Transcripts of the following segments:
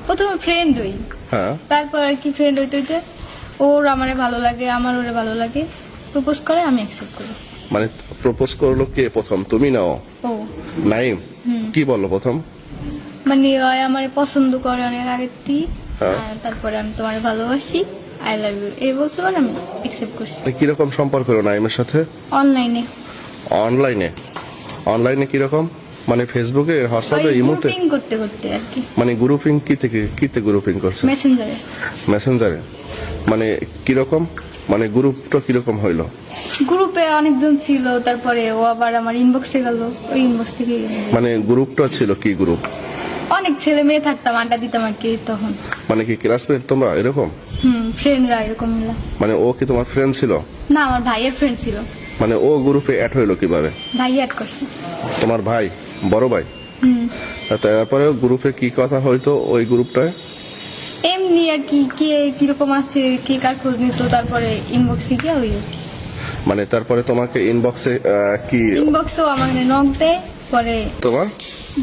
প্রথমে ফ্রেন্ড হই, হ্যাঁ তারপর আর কি ফ্রেন্ড হইতে হইতে ওর আমারে ভালো লাগে, আমার ওরে ভালো লাগে, প্রপোজ করে, আমি অ্যাকসেপ্ট করি। মানে প্রপোজ করলো কে প্রথম, তুমি না ও? ও নাইম কি বললো প্রথম? মানে ওই আমারে পছন্দ করে অনেক আগের থেকে, হ্যাঁ। আর তারপরে আমি তোমারে ভালোবাসি, আই লাভ ইউ এই বলছে, আর আমি অ্যাকসেপ্ট করছি। কিরকম সম্পর্ক হলো নাইমের সাথে? অনলাইনে। অনলাইনে? অনলাইনে কিরকম? মানে ফেসবুকে, হোয়াটসঅ্যাপে, ইমোতে? গ্রুপিং করতে করতে আর কি। মানে গ্রুপিং কিতে গ্রুপিং করছে? মেসেঞ্জারে। মেসেঞ্জারে? মানে কিরকম, মানে গ্রুপটা কিরকম হইলো? গ্রুপে অনেকজন ছিল, তারপরে ও আবার আমার ইনবক্সে গেল, ওই ইনবক্স থেকে মানে গ্রুপটা ছিল কি গ্রুপ? অনেক ছেলে মেয়ে থাকতাম, আড্ডা দিতাম আর কি তখন। মানে কি ক্লাসমেট তোমরা এরকম? ফ্রেন্ডরা এরকম মিলা। মানে ও কি তোমার ফ্রেন্ড ছিল? না, আমার ভাইয়ের ফ্রেন্ড ছিল। মানে ও গ্রুপে অ্যাড হইলো কিভাবে? ভাই অ্যাড করছে। তোমার ভাই, বড় ভাই? তারপরে গ্রুপে কি কথা হইতো ওই গ্রুপটায়? এমনি আর কি, কে কিরকম আছে, কে কার খোঁজ নিত, তারপরে ইনবক্সে গিয়ে ওই মানে তারপরে তোমাকে ইনবক্সে কি ইনবক্সও আমাকে নক দেয়, পরে তোমার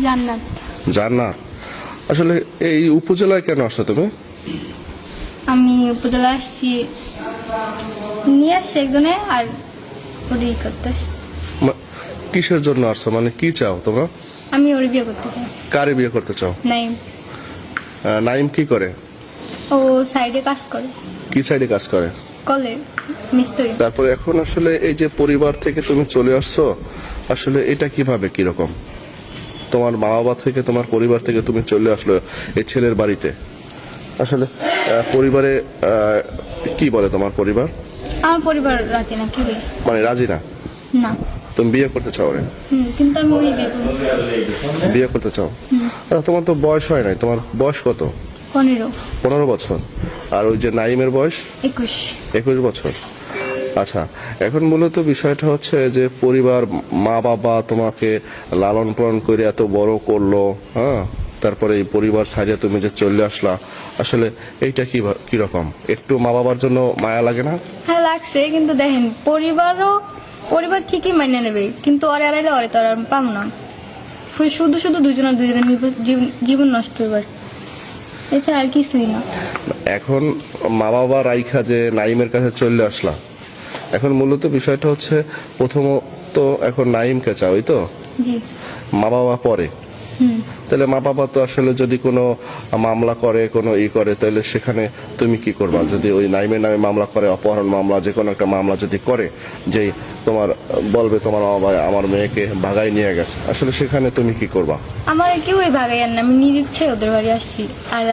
জান্নাত। জান্নাত? আসলে এই উপজেলায় কেন আসছো তুমি? আমি উপজেলা আসছি, নিয়ে আসছি একজনে, আর ওরই করতে আসছি। কিসের জন্য আসছো, মানে কি চাও তোমরা? আমি ওর বিয়ে করতে চাই। কারে বিয়ে করতে চাও? নাই, নাইম কি করে? ও সাইডে কাজ করে, কি সাইডে কাজ করে? কলে মিস্ত্রি। তারপরে এখন আসলে এই যে পরিবার থেকে তুমি চলে আসছো, আসলে এটা কিভাবে, কিরকম? তোমার মা বাবা থেকে, তোমার পরিবার থেকে তুমি চলে আসলো এই ছেলের বাড়িতে, আসলে পরিবারে কি বলে তোমার পরিবার? আমার পরিবার রাজি না, কি বলি? মানে রাজি না? না। তুমি বিয়ে করতে চাও রে? কিন্তু আমি ওরই বিয়ে করবো। বিয়ে করতে চাও? তোমার তো বয়স হয় নাই, তোমার বয়স কত? 15। 15 বছর। আর ওই যে নাইমের বয়স 21। 21 বছর। আচ্ছা, এখন মূলত বিষয়টা হচ্ছে যে পরিবার, মা বাবা তোমাকে লালন পালন করে এত বড় করলো, হ্যাঁ, তারপরে এই পরিবার ছাড়িয়ে তুমি যে চলে আসলা, আসলে এইটা কিরকম? একটু মা বাবার জন্য মায়া লাগে না? হ্যাঁ লাগছে, কিন্তু দেখেন পরিবার ঠিকই মাইনে নেবে, কিন্তু ওরে এড়াইলে ওরে তো আর পাবো না। শুধু শুধু দুজনের জীবন নষ্ট হইবার, এছাড়া আর কিছুই না। এখন মা বাবা রাইখা যে নাইমের কাছে চলে আসলা, এখন মূলত বিষয়টা হচ্ছে প্রথমত এখন নাইমকে চাও, ওই তো? জি। মা বাবা পরে। তাহলে মা বাবা তো আসলে যদি কোনো মামলা করে, কোনো করে, তাহলে সেখানে তুমি কি করবা? যদি ওই নাইমের নামে মামলা করে, অপহরণ মামলা, যে কোনো একটা মামলা যদি করে, যে তোমার বলবে তোমার মা বাবা আমার মেয়েকে ভাগাই নিয়ে গেছে, আসলে সেখানে তুমি কি করবা? আমার কেউই ভাগাইয়ার না, আমি নিজে ইচ্ছে ওদের বাড়ি আসছি। আর